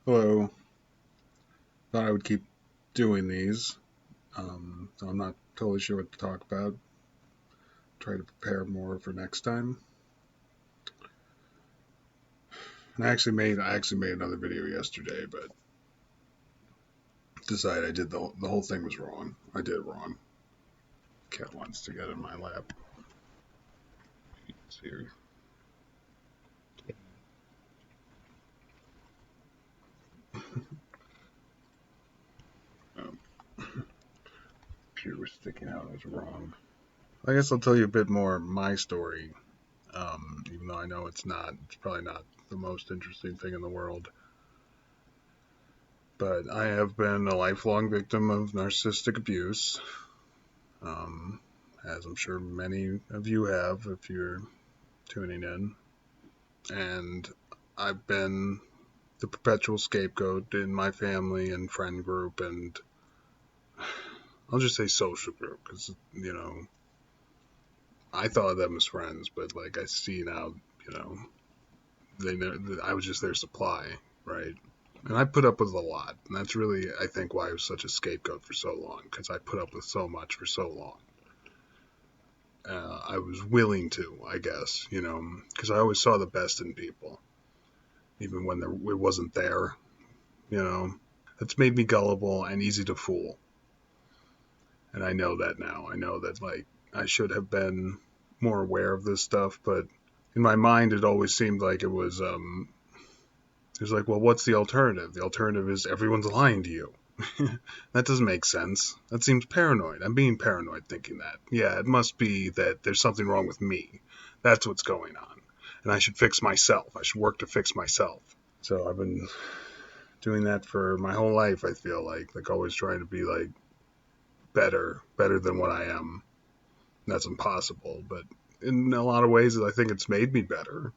Hello. Thought I would keep doing these. So I'm not totally sure what to talk about. Try to prepare more for next time. And I actually made another video yesterday, but decided I did the whole thing was wrong. I did it wrong. Cat wants to get in my lap. It's here. Um, Computer was sticking out. I was wrong. I guess I'll tell you a bit more of my story. Even though I know it's not. It's probably not the most interesting thing in the world. But I have been a lifelong victim of narcissistic abuse, um, as I'm sure many of you have if you're tuning in. And I've been the perpetual scapegoat in my family and friend group, and I'll just say social group because, I thought of them as friends, but like I see now, you know, I was just their supply, right? And I put up with a lot, and that's really, I think, why I was such a scapegoat for so long, because I put up with so much for so long. I was willing to, I guess, because I always saw the best in people, even when it wasn't there, you know. It's made me gullible and easy to fool, and I know that now. I know that, like, I should have been more aware of this stuff, but in my mind, it always seemed like it was like, well, what's the alternative? The alternative is everyone's lying to you. That doesn't make sense. That seems paranoid. I'm being paranoid thinking that. Yeah, it must be that there's something wrong with me. That's what's going on. And I should fix myself. I should work to fix myself. So I've been doing that for my whole life, I feel like always trying to be like better than what I am. That's impossible, but in a lot of ways I think it's made me better.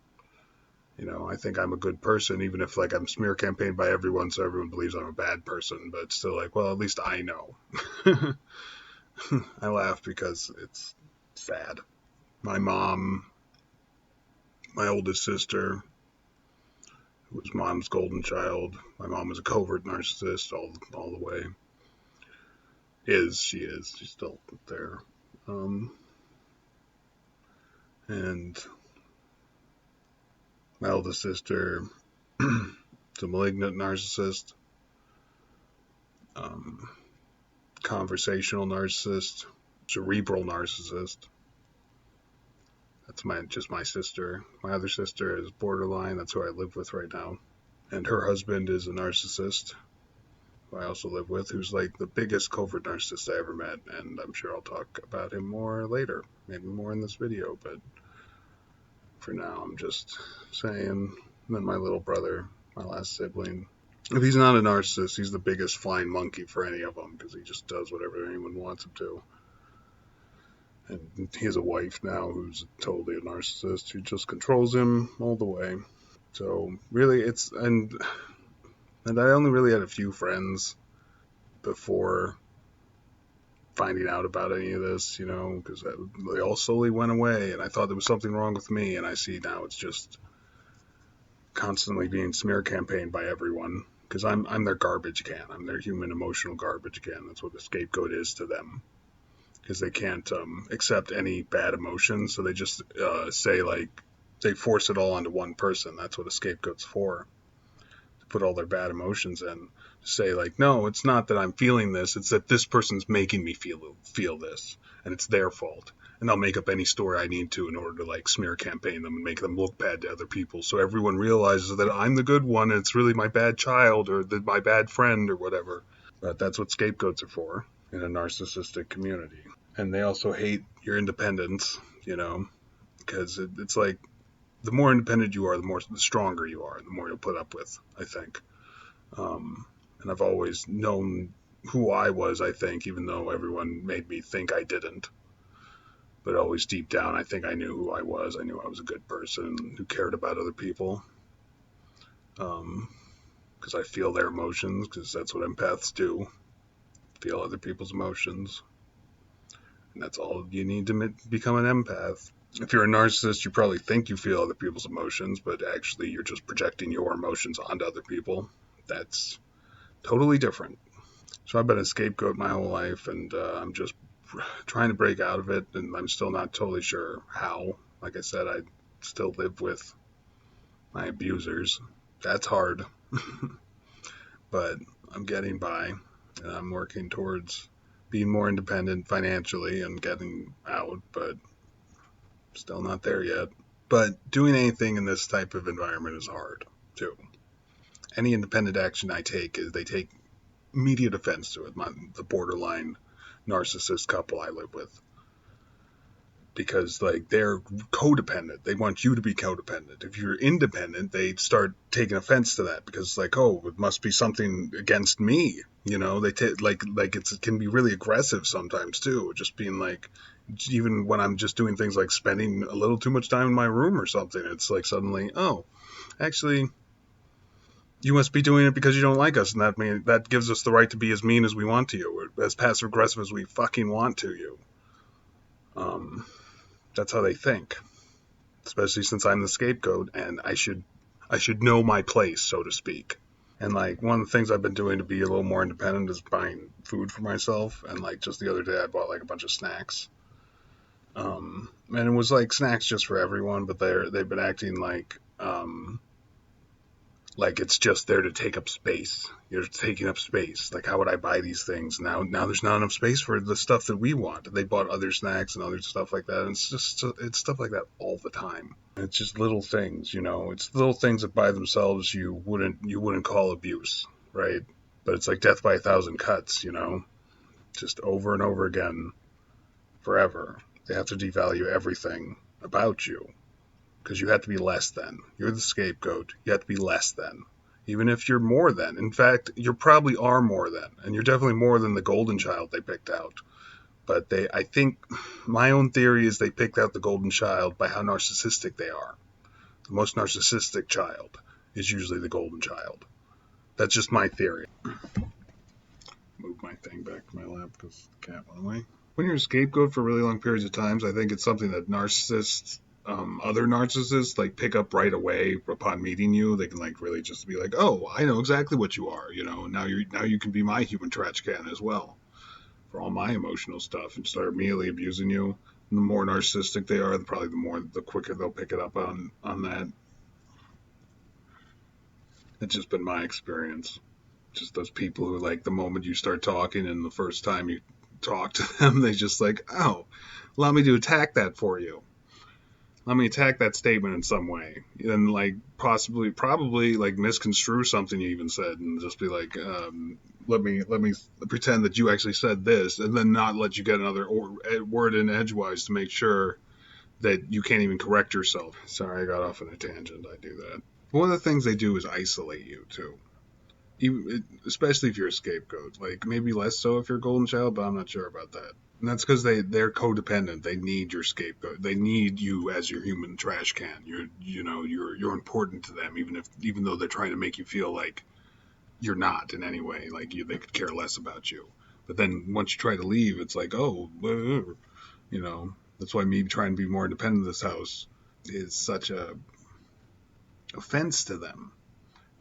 I think I'm a good person, even if like I'm smear campaigned by everyone, so everyone believes I'm a bad person. But still, like, well, at least I know. I laugh because it's sad. My mom, my oldest sister, who was mom's golden child. My mom was a covert narcissist all the way. She's still there. Um, and my oldest sister is a malignant narcissist, um, conversational narcissist, cerebral narcissist. That's my sister. My other sister is borderline. That's who I live with right now. And her husband is a narcissist, who I also live with, who's like the biggest covert narcissist I ever met. And I'm sure I'll talk about him more later, maybe more in this video. But for now, I'm just saying. And then my little brother, my last sibling. If he's not a narcissist, he's the biggest flying monkey for any of them because he just does whatever anyone wants him to. And he has a wife now who's totally a narcissist who just controls him all the way. So really, and I only really had a few friends before finding out about any of this, because they all slowly went away, and I thought there was something wrong with me, and I see now it's just constantly being smear campaigned by everyone. Because I'm their garbage can. I'm their human emotional garbage can. That's what the scapegoat is to them. Because they can't accept any bad emotions, so they just say like they force it all onto one person. That's what a scapegoat's for. To put all their bad emotions in. To say like, no, it's not that I'm feeling this. It's that this person's making me feel this, and it's their fault. And I'll make up any story I need to in order to like smear campaign them and make them look bad to other people, so everyone realizes that I'm the good one and it's really my bad child or my bad friend or whatever. But that's what scapegoats are for in a narcissistic community. And they also hate your independence, because it's like the more independent you are, the stronger you are, the more you'll put up with, I think. And I've always known who I was, I think, even though everyone made me think I didn't. But always deep down, I think I knew who I was. I knew I was a good person who cared about other people. Because I feel their emotions, because that's what empaths do, feel other people's emotions. And that's all you need to become an empath. If you're a narcissist, you probably think you feel other people's emotions, but actually you're just projecting your emotions onto other people. That's totally different. So I've been a scapegoat my whole life, and I'm just trying to break out of it, and I'm still not totally sure how. Like I said, I still live with my abusers. That's hard, but I'm getting by, and I'm working towards being more independent financially and getting out, but still not there yet. But doing anything in this type of environment is hard, too. Any independent action I take is they take immediate offense to it. The borderline narcissist couple I live with, because like they're codependent. They want you to be codependent. If you're independent, they start taking offense to that because it's like, oh, it must be something against me. You know, they take like it can be really aggressive sometimes too. Just being like, even when I'm just doing things like spending a little too much time in my room or something, it's like suddenly, oh, actually, you must be doing it because you don't like us, and that gives us the right to be as mean as we want to you, or as passive aggressive as we fucking want to you. That's how they think, especially since I'm the scapegoat, and I should know my place, so to speak. And like one of the things I've been doing to be a little more independent is buying food for myself. And like just the other day, I bought like a bunch of snacks. And it was like snacks just for everyone, but they've been acting like it's just there to take up space. You're taking up space. Like, how would I buy these things? Now there's not enough space for the stuff that we want. They bought other snacks and other stuff like that. And it's stuff like that all the time. It's just little things, you know. It's little things that by themselves you wouldn't call abuse, right? But it's like death by a thousand cuts, you know. Just over and over again, forever. They have to devalue everything about you, because you have to be less than. You're the scapegoat. You have to be less than. Even if you're more than. In fact, you probably are more than. And you're definitely more than the golden child they picked out. But I think, my own theory is they picked out the golden child by how narcissistic they are. The most narcissistic child is usually the golden child. That's just my theory. Move my thing back to my lap because the cat went away. When you're a scapegoat for really long periods of times, I think it's something that other narcissists like pick up right away upon meeting you. They can like really just be like, oh, I know exactly what you are, you know. Now you can be my human trash can as well for all my emotional stuff, and start immediately abusing you. And the more narcissistic they are, probably the quicker they'll pick it up on that. It's just been my experience. Just those people who like the moment you start talking and the first time you talk to them, they just like, oh, allow me to attack that for you. Let me attack that statement in some way, and like probably like misconstrue something you even said, and just be like, let me pretend that you actually said this, and then not let you get another word in edgewise to make sure that you can't even correct yourself. Sorry, I got off on a tangent. I do that. One of the things they do is isolate you too. Especially if you're a scapegoat. Like maybe less so if you're a golden child, but I'm not sure about that. And that's because they're codependent. They need your scapegoat. They need you as your human trash can. You're important to them, even though they're trying to make you feel like you're not in any way. Like they could care less about you. But then once you try to leave, it's like, oh, you know. That's why me trying to be more independent of this house is such a offense to them.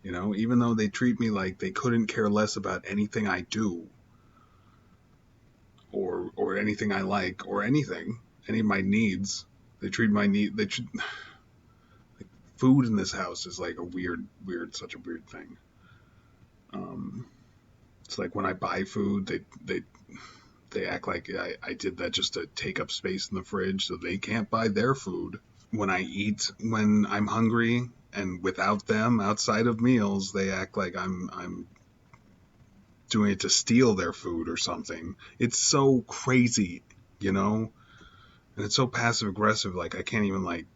You know, even though they treat me like they couldn't care less about anything I do, or anything I like, or any of my needs. They treat like food in this house is like such a weird thing. It's like when I buy food, they act like I did that just to take up space in the fridge, so they can't buy their food. When I eat when I'm hungry and without them outside of meals, they act like I'm doing it to steal their food or something. It's so crazy, you know? And it's so passive aggressive, like I can't even like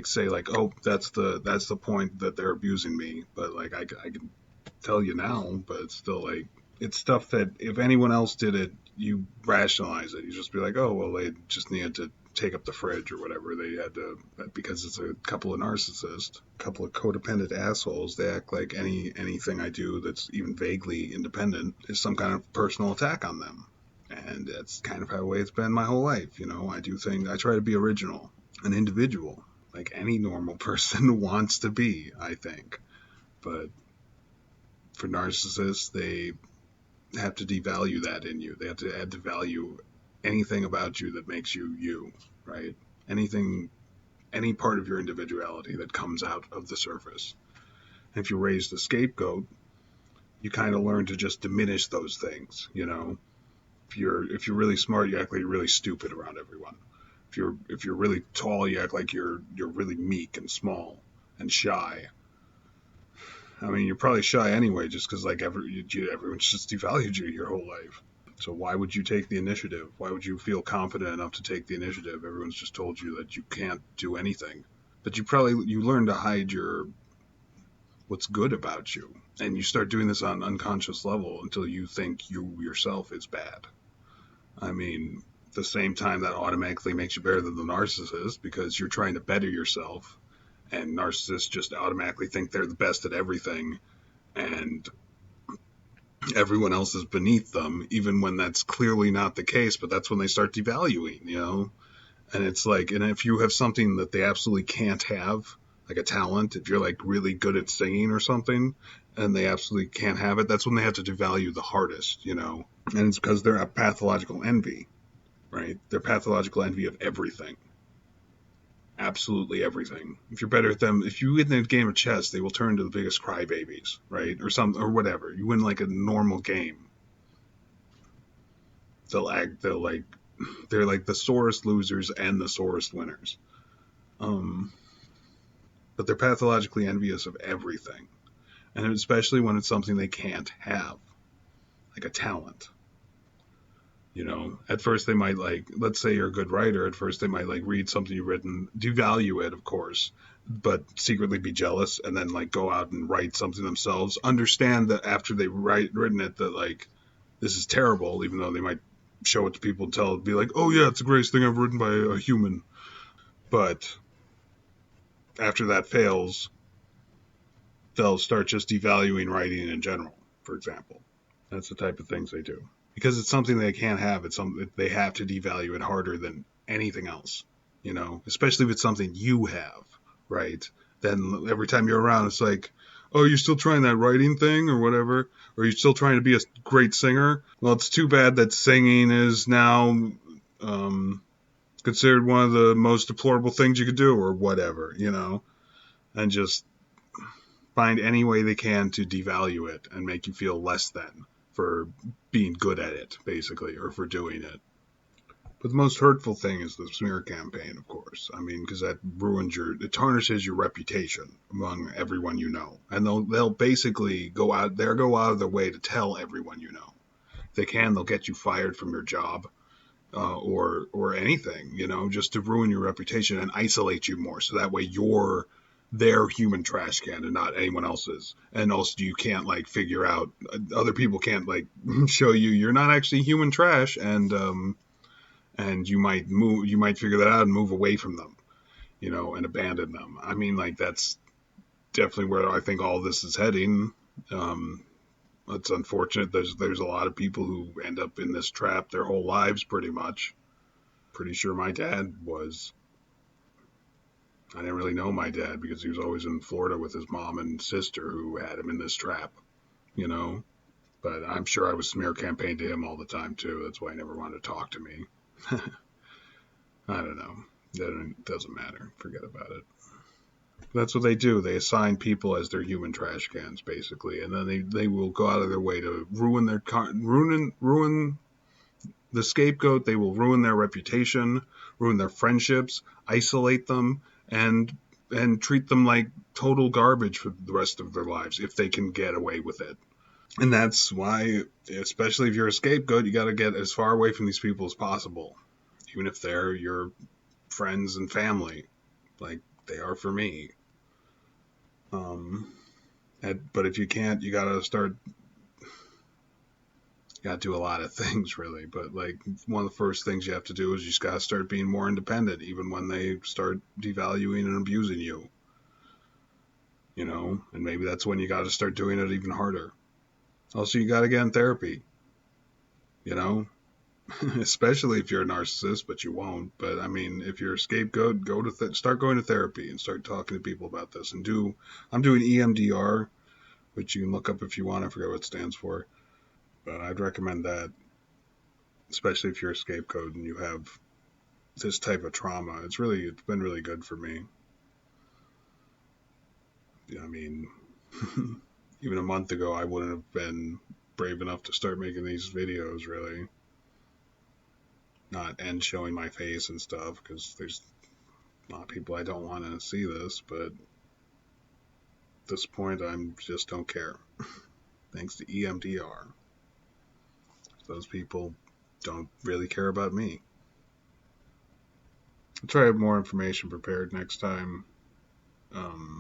say like, oh, that's the point that they're abusing me. But like I can tell you now, but it's still like, it's stuff that if anyone else did it, you rationalize it. You just be like, oh, well, they just needed to take up the fridge or whatever. They had to, because it's a couple of narcissists, a couple of codependent assholes. They act like anything I do that's even vaguely independent is some kind of personal attack on them. And that's kind of how the way it's been my whole life. You know, I try to be original, an individual, like any normal person wants to be, I think. But for narcissists, they have to devalue that in you. They have to add to value anything about you that makes you you, right? Anything, any part of your individuality that comes out of the surface. And if you're raised a scapegoat, you kind of learn to just diminish those things, you know. If you're really smart, you act like you're really stupid around everyone. If you're really tall, you act like you're really meek and small and shy. I mean, you're probably shy anyway, just because like everyone's just devalued you your whole life. So why would you take the initiative? Why would you feel confident enough to take the initiative? Everyone's just told you that you can't do anything. But you learn to hide what's good about you, and you start doing this on an unconscious level until you think you yourself is bad. I mean, at the same time, that automatically makes you better than the narcissist because you're trying to better yourself, and narcissists just automatically think they're the best at everything, and everyone else is beneath them, even when that's clearly not the case. But that's when they start devaluing, you know. And it's like, and if you have something that they absolutely can't have, like a talent, if you're like really good at singing or something, and they absolutely can't have it, that's when they have to devalue the hardest, you know. And it's because they're a pathological envy, right? They're pathological envy of everything. Absolutely everything. If you're better at them, if you win a game of chess, they will turn to the biggest crybabies, right? Or whatever. You win like a normal game, they're like the sorest losers and the sorest winners. But they're pathologically envious of everything, and especially when it's something they can't have, like a talent. You know, at first they might let's say you're a good writer, at first they might read something you've written, devalue it, of course, but secretly be jealous, and then go out and write something themselves. Understand that after they've written it, that this is terrible, even though they might show it to people and be like, oh yeah, it's the greatest thing ever written by a human. But after that fails, they'll start just devaluing writing in general, for example. That's the type of things they do. Because it's something they can't have. It's something they have to devalue it harder than anything else, you know, especially if it's something you have, right? Then every time you're around, it's like, oh, you're still trying that writing thing or whatever, or you're still trying to be a great singer. Well, it's too bad that singing is now considered one of the most deplorable things you could do or whatever, you know, and just find any way they can to devalue it and make you feel less than for being good at it, basically, or for doing it. But the most hurtful thing is the smear campaign, of course. I mean, because that it tarnishes your reputation among everyone you know. And they'll basically go out of their way to tell everyone you know. If they can, they'll get you fired from your job, or anything, you know, just to ruin your reputation and isolate you more. So that way you're their human trash can and not anyone else's. And also you can't figure out, other people can't show you're not actually human trash, and you might figure that out and move away from them, you know, and abandon them. I mean, that's definitely where I think all this is heading. It's unfortunate. There's a lot of people who end up in this trap their whole lives, pretty much. Pretty sure my dad was. I didn't really know my dad because he was always in Florida with his mom and sister who had him in this trap, you know. But I'm sure I was smear campaigned to him all the time too. That's why he never wanted to talk to me. I don't know. It doesn't matter. Forget about it. That's what they do. They assign people as their human trash cans, basically, and then they will go out of their way to ruin the scapegoat. They will ruin their reputation, ruin their friendships, isolate them, and treat them like total garbage for the rest of their lives if they can get away with it. And that's why, especially if you're a scapegoat, you got to get as far away from these people as possible, even if they're your friends and family, like they are for me. But if you can't, you got to do a lot of things, really. But one of the first things you have to do is you just got to start being more independent, even when they start devaluing and abusing you, you know. And maybe that's when you got to start doing it even harder. Also, you got to get in therapy, you know, especially if you're a narcissist, but you won't. But I mean, if you're a scapegoat, start going to therapy and start talking to people about this. And I'm doing EMDR which you can look up if you want. I forget what it stands for, but I'd recommend that, especially if you're a scapegoat and you have this type of trauma. It's been really good for me. I mean, even a month ago, I wouldn't have been brave enough to start making these videos, really. And showing my face and stuff, because there's a lot of people I don't want to see this, but at this point, I just don't care. Thanks to EMDR. Those people don't really care about me. I'll try to have more information prepared next time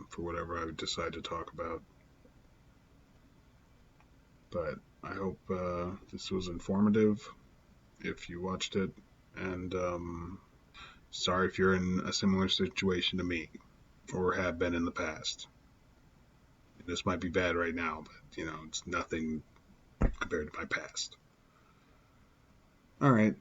for whatever I would decide to talk about. But I hope this was informative if you watched it. And sorry if you're in a similar situation to me or have been in the past. This might be bad right now, but it's nothing compared to my past. All right.